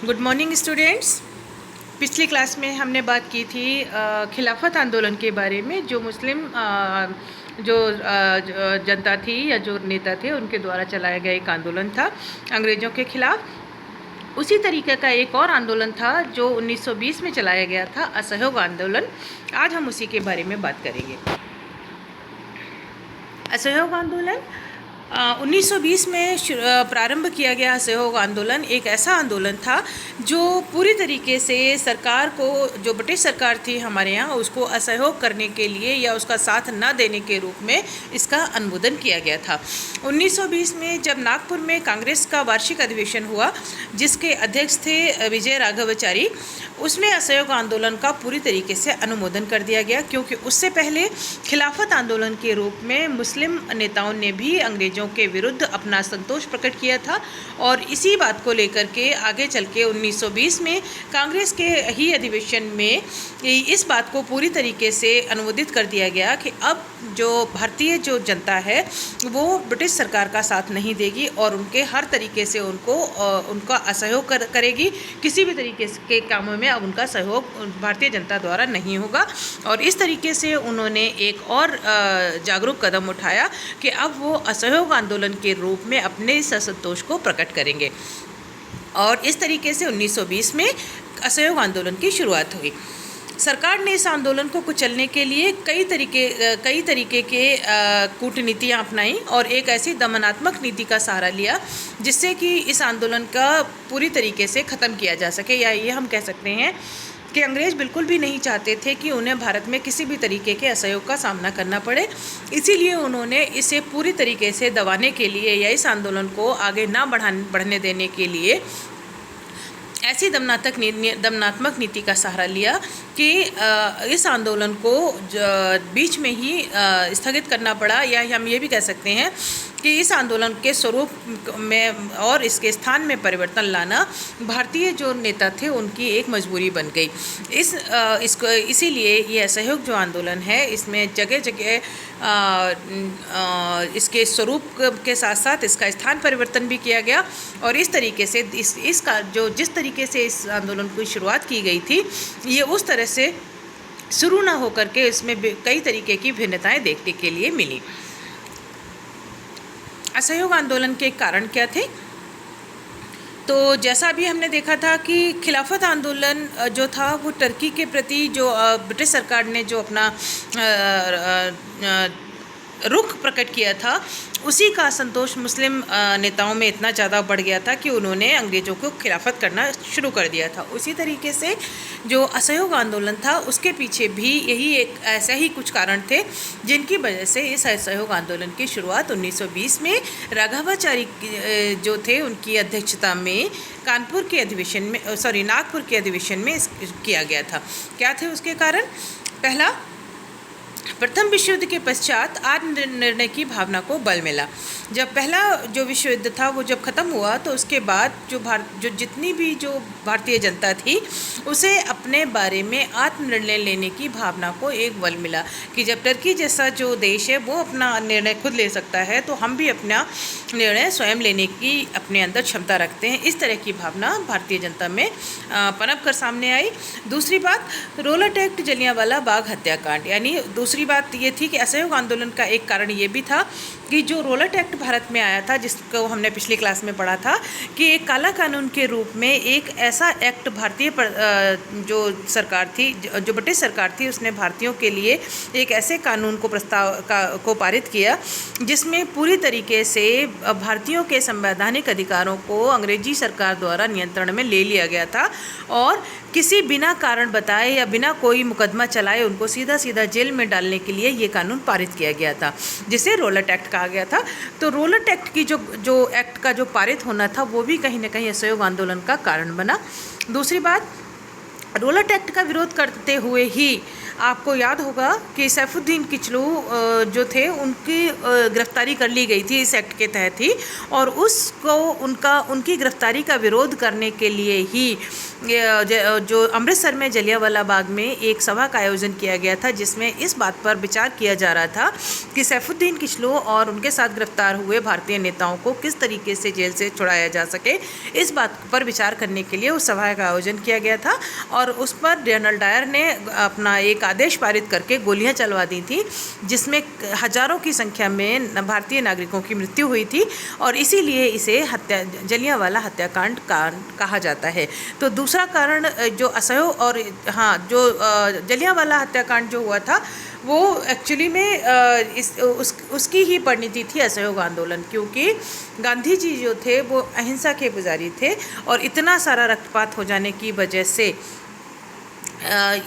Good morning students. पिछली class में हमने बात की थी खिलाफत आंदोलन के बारे में, जो मुस्लिम जनता थी या जो नेता थे उनके द्वारा चलाया गया एक आंदोलन था अंग्रेज़ों के खिलाफ। उसी तरीके का एक और आंदोलन था जो 1920 में चलाया गया था, असहयोग आंदोलन। आज हम उसी के बारे में बात करेंगे। असहयोग आंदोलन 1920 में प्रारंभ किया गया। असहयोग आंदोलन एक ऐसा आंदोलन था जो पूरी तरीके से सरकार को, जो ब्रिटिश सरकार थी हमारे यहाँ, उसको असहयोग करने के लिए या उसका साथ न देने के रूप में इसका अनुमोदन किया गया था। 1920 में जब नागपुर में कांग्रेस का वार्षिक अधिवेशन हुआ, जिसके अध्यक्ष थे विजय राघवाचारी, उसमें असहयोग आंदोलन का पूरी तरीके से अनुमोदन कर दिया गया, क्योंकि उससे पहले खिलाफत आंदोलन के रूप में मुस्लिम नेताओं ने भी अंग्रेजों के विरुद्ध अपना संतोष प्रकट किया था। और इसी बात को लेकर के आगे चल के 1920 में कांग्रेस के ही अधिवेशन में इस बात को पूरी तरीके से अनुमोदित कर दिया गया कि अब जो भारतीय जो जनता है वो ब्रिटिश सरकार का साथ नहीं देगी और उनके हर तरीके से उनका असहयोग करेगी। किसी भी तरीके के कामों में अब उनका सहयोग भारतीय जनता द्वारा नहीं होगा। और इस तरीके से उन्होंने एक और जागरूक कदम उठाया कि अब वो असहयोग आंदोलन के रूप में अपने इस असंतोष को प्रकट करेंगे। और इस तरीके से 1920 में असहयोग आंदोलन की शुरुआत हुई। सरकार ने इस आंदोलन को कुचलने के लिए कई तरीके के कूटनीतियाँ अपनाई और एक ऐसी दमनात्मक नीति का सहारा लिया जिससे कि इस आंदोलन का पूरी तरीके से ख़त्म किया जा सके। या ये हम कह सकते हैं कि अंग्रेज़ बिल्कुल भी नहीं चाहते थे कि उन्हें भारत में किसी भी तरीके के असहयोग का सामना करना पड़े। इसीलिए उन्होंने इसे पूरी तरीके से दबाने के लिए या इस आंदोलन को आगे ना बढ़ने देने के लिए ऐसी दमनात्मक नीति का सहारा लिया कि इस आंदोलन को बीच में ही स्थगित करना पड़ा। या हम ये भी कह सकते हैं कि इस आंदोलन के स्वरूप में और इसके स्थान में परिवर्तन लाना भारतीय जो नेता थे उनकी एक मजबूरी बन गई। इसीलिए ये असहयोग जो आंदोलन है, इसमें जगह जगह इसके स्वरूप के साथ साथ इसका स्थान परिवर्तन भी किया गया। और इस तरीके से इसका जिस तरीके से इस आंदोलन की शुरुआत की गई थी, ये उस तरह से शुरू ना होकर के इसमें कई तरीके की भिन्नताएं देखने के लिए मिली। असहयोग आंदोलन के कारण क्या थे? तो जैसा अभी हमने देखा था कि खिलाफत आंदोलन जो था वो टर्की के प्रति जो ब्रिटिश सरकार ने जो अपना रुख प्रकट किया था, उसी का असंतोष मुस्लिम नेताओं में इतना ज़्यादा बढ़ गया था कि उन्होंने अंग्रेज़ों को खिलाफत करना शुरू कर दिया था। उसी तरीके से जो असहयोग आंदोलन था उसके पीछे भी यही एक ऐसा ही कुछ कारण थे जिनकी वजह से इस असहयोग आंदोलन की शुरुआत 1920 में राघवाचारी जो थे उनकी अध्यक्षता में नागपुर के अधिवेशन में किया गया था। क्या थे उसके कारण? पहला, प्रथम विश्व युद्ध के पश्चात आत्मनिर्णय की भावना को बल मिला। जब पहला जो विश्व युद्ध था वो जब ख़त्म हुआ तो उसके बाद जो जितनी भी जो भारतीय जनता थी उसे अपने बारे में आत्मनिर्णय लेने की भावना को एक बल मिला कि जब टर्की जैसा जो देश है वो अपना निर्णय खुद ले सकता है तो हम भी अपना निर्णय स्वयं लेने की अपने अंदर क्षमता रखते हैं। इस तरह की भावना भारतीय जनता में पनप कर सामने आई। दूसरी बात, रोलट एक्ट, जलियांवाला बाग हत्याकांड। यानी दूसरी बात ये थी कि असहयोग आंदोलन का एक कारण ये भी था कि जो रोलट एक्ट भारत में आया था, जिसको हमने पिछली क्लास में पढ़ा था कि एक काला कानून के रूप में एक ऐसा एक्ट भारतीय जो सरकार थी, जो ब्रिटिश सरकार थी, उसने भारतीयों के लिए एक ऐसे कानून को पारित किया जिसमें पूरी तरीके से भारतीयों के संवैधानिक अधिकारों को अंग्रेजी सरकार द्वारा नियंत्रण में ले लिया गया था और किसी बिना कारण बताए या बिना कोई मुकदमा चलाए उनको सीधा सीधा जेल में डालने के लिए ये कानून पारित किया गया था, जिसे रोलट एक्ट कहा गया था। तो रोलट एक्ट की जो एक्ट का जो पारित होना था वो भी कहीं ना कहीं असहयोग आंदोलन का कारण बना। दूसरी बात, रोलट एक्ट का विरोध करते हुए ही आपको याद होगा कि सैफुद्दीन किचलू जो थे उनकी गिरफ्तारी कर ली गई थी इस एक्ट के तहत ही, और उसको उनकी गिरफ्तारी का विरोध करने के लिए ही जो अमृतसर में जलियांवाला बाग में एक सभा का आयोजन किया गया था, जिसमें इस बात पर विचार किया जा रहा था कि सैफुद्दीन किचलू और उनके साथ गिरफ्तार हुए भारतीय नेताओं को किस तरीके से जेल से छुड़ाया जा सके। इस बात पर विचार करने के लिए उस सभा का आयोजन किया गया था, और उस पर जनरल डायर ने अपना एक आदेश पारित करके गोलियां चलवा दी थी, जिसमें हजारों की संख्या में भारतीय नागरिकों की मृत्यु हुई थी, और इसीलिए इसे जलियांवाला हत्याकांड कहा जाता है। तो दूसरा कारण जो असहयोग और जो जलियांवाला हत्याकांड जो हुआ था वो एक्चुअली में उसकी ही परिणति थी असहयोग आंदोलन, क्योंकि गांधी जी जो थे वो अहिंसा के पुजारी थे, और इतना सारा रक्तपात हो जाने की वजह से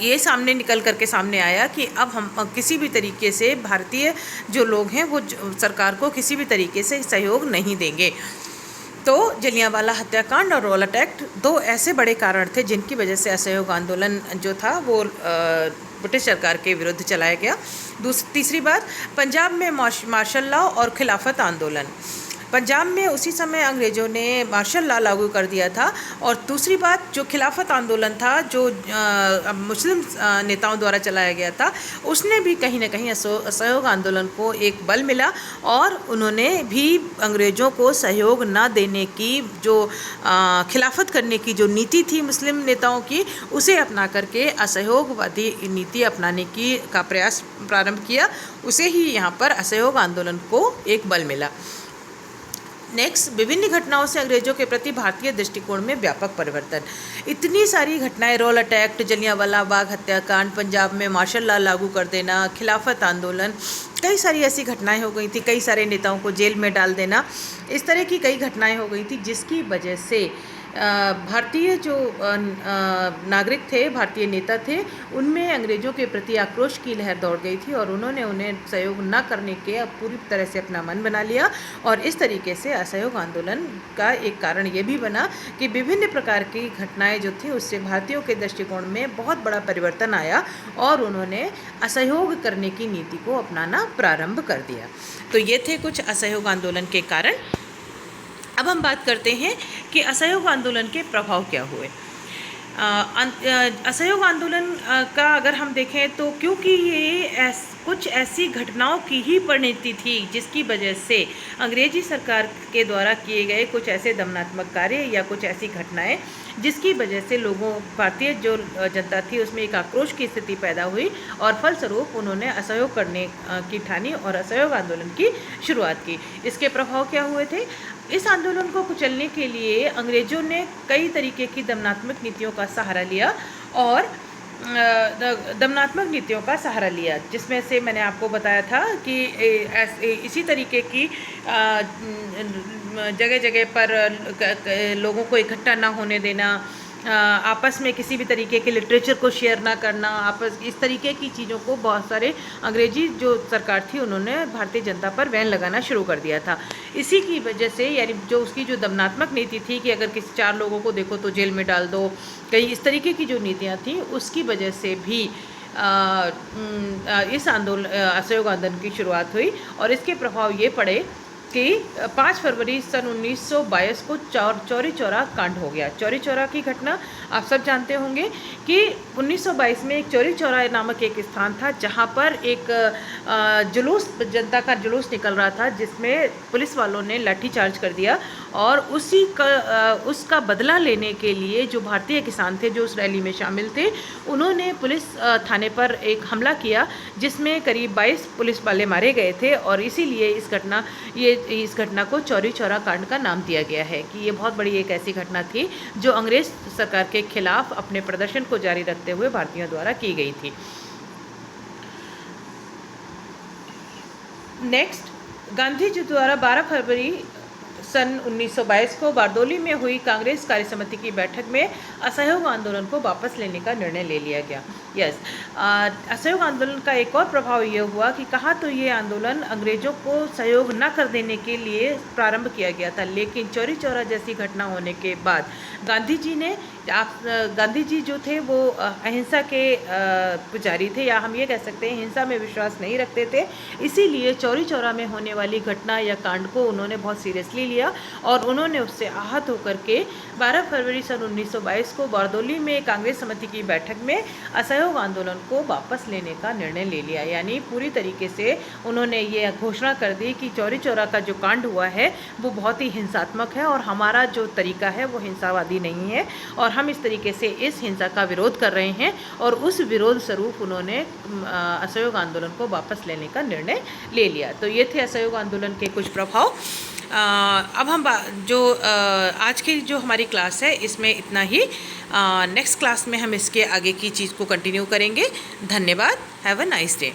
ये निकल करके सामने आया कि अब हम किसी भी तरीके से भारतीय जो लोग हैं वो सरकार को किसी भी तरीके से सहयोग नहीं देंगे। तो जलियांवाला हत्याकांड और रोलट एक्ट दो ऐसे बड़े कारण थे जिनकी वजह से असहयोग आंदोलन जो था वो ब्रिटिश सरकार के विरुद्ध चलाया गया। तीसरी बात, पंजाब में मार्शल लॉ और खिलाफत आंदोलन। पंजाब में उसी समय अंग्रेज़ों ने मार्शल लॉ लागू कर दिया था, और दूसरी बात जो खिलाफत आंदोलन था जो मुस्लिम नेताओं द्वारा चलाया गया था, उसने भी कहीं ना कहीं असहयोग आंदोलन को एक बल मिला, और उन्होंने भी अंग्रेज़ों को सहयोग ना देने की जो खिलाफत करने की जो नीति थी मुस्लिम नेताओं की, उसे अपना करके असहयोगवादी नीति अपनाने का प्रयास प्रारंभ किया। उसे ही यहाँ पर असहयोग आंदोलन को एक बल मिला। नेक्स्ट, विभिन्न घटनाओं से अंग्रेजों के प्रति भारतीय दृष्टिकोण में व्यापक परिवर्तन। इतनी सारी घटनाएं, रोलट एक्ट, जलियांवाला बाग हत्याकांड, पंजाब में मार्शल लॉ लागू कर देना, खिलाफत आंदोलन, कई सारी ऐसी घटनाएं हो गई थी, कई सारे नेताओं को जेल में डाल देना, इस तरह की कई घटनाएं हो गई थी, जिसकी वजह से भारतीय जो नागरिक थे, भारतीय नेता थे, उनमें अंग्रेज़ों के प्रति आक्रोश की लहर दौड़ गई थी, और उन्होंने उन्हें सहयोग न करने के अब पूरी तरह से अपना मन बना लिया। और इस तरीके से असहयोग आंदोलन का एक कारण ये भी बना कि विभिन्न प्रकार की घटनाएं जो थी उससे भारतीयों के दृष्टिकोण में बहुत बड़ा परिवर्तन आया, और उन्होंने असहयोग करने की नीति को अपनाना प्रारंभ कर दिया। तो ये थे कुछ असहयोग आंदोलन के कारण। अब हम बात करते हैं कि असहयोग आंदोलन के प्रभाव क्या हुए। असहयोग आंदोलन का अगर हम देखें तो क्योंकि ये कुछ ऐसी घटनाओं की ही परिणति थी जिसकी वजह से अंग्रेजी सरकार के द्वारा किए गए कुछ ऐसे दमनात्मक कार्य या कुछ ऐसी घटनाएं जिसकी वजह से भारतीय जो जनता थी उसमें एक आक्रोश की स्थिति पैदा हुई, और फलस्वरूप उन्होंने असहयोग करने की ठानी और असहयोग आंदोलन की शुरुआत की। इसके प्रभाव क्या हुए थे? इस आंदोलन को कुचलने के लिए अंग्रेज़ों ने कई तरीके की दमनात्मक नीतियों का सहारा लिया, और दमनात्मक नीतियों का सहारा लिया, जिसमें से मैंने आपको बताया था कि इसी तरीके की जगह जगह पर लोगों को इकट्ठा ना होने देना, आपस में किसी भी तरीके के लिटरेचर को शेयर ना करना, इस तरीके की चीज़ों को बहुत सारे अंग्रेजी जो सरकार थी उन्होंने भारतीय जनता पर बैन लगाना शुरू कर दिया था। इसी की वजह से, यानी जो उसकी जो दमनात्मक नीति थी कि अगर किसी 4 लोगों को देखो तो जेल में डाल दो, कई इस तरीके की जो नीतियाँ थीं, उसकी वजह से भी इस असहयोग आंदोलन की शुरुआत हुई, और इसके प्रभाव ये पड़े कि 5 फरवरी सन 1922 को चौरी चौरा कांड हो गया। चौरी चौरा की घटना आप सब जानते होंगे कि 1922 में एक चौरी चौरा नामक एक स्थान था जहां पर एक जनता का जुलूस निकल रहा था, जिसमें पुलिस वालों ने लाठीचार्ज कर दिया, और उसका बदला लेने के लिए जो भारतीय किसान थे जो उस रैली में शामिल थे, उन्होंने पुलिस थाने पर एक हमला किया जिसमें करीब 22 पुलिस वाले मारे गए थे, और इसीलिए इस घटना को चौरी चौरा कांड का नाम दिया गया है कि ये बहुत बड़ी एक ऐसी घटना थी जो अंग्रेज सरकार के खिलाफ अपने प्रदर्शन को जारी रखते हुए भारतीयों द्वारा की गई थी। नेक्स्ट, गांधी जी द्वारा 12 फरवरी सन 1922 को बारदोली में हुई कांग्रेस कार्यसमिति की बैठक में असहयोग आंदोलन को वापस लेने का निर्णय ले लिया गया। यस, असहयोग आंदोलन का एक और प्रभाव ये हुआ कि कहाँ तो ये आंदोलन अंग्रेज़ों को सहयोग न कर देने के लिए प्रारंभ किया गया था, लेकिन चौरी चौरा जैसी घटना होने के बाद गांधी जी जो थे वो अहिंसा के पुजारी थे, या हम ये कह सकते हैं हिंसा में विश्वास नहीं रखते थे। इसीलिए चौरी चौरा में होने वाली घटना या कांड को उन्होंने बहुत सीरियसली लिया और उन्होंने उससे आहत होकर के 12 फरवरी सन 1922 को बारदोली में कांग्रेस समिति की बैठक में असहयोग आंदोलन को वापस लेने का निर्णय ले लिया। यानी पूरी तरीके से उन्होंने ये घोषणा कर दी कि चौरी चौरा का जो कांड हुआ है वो बहुत ही हिंसात्मक है और हमारा जो तरीका है वो हिंसावादी नहीं है, और हम इस तरीके से इस हिंसा का विरोध कर रहे हैं। और उस विरोध स्वरूप उन्होंने असहयोग आंदोलन को वापस लेने का निर्णय ले लिया। तो ये थे असहयोग आंदोलन के कुछ प्रभाव। अब हम आज की जो हमारी क्लास है इसमें इतना ही। नेक्स्ट क्लास में हम इसके आगे की चीज़ को कंटिन्यू करेंगे। धन्यवाद। Have a nice day.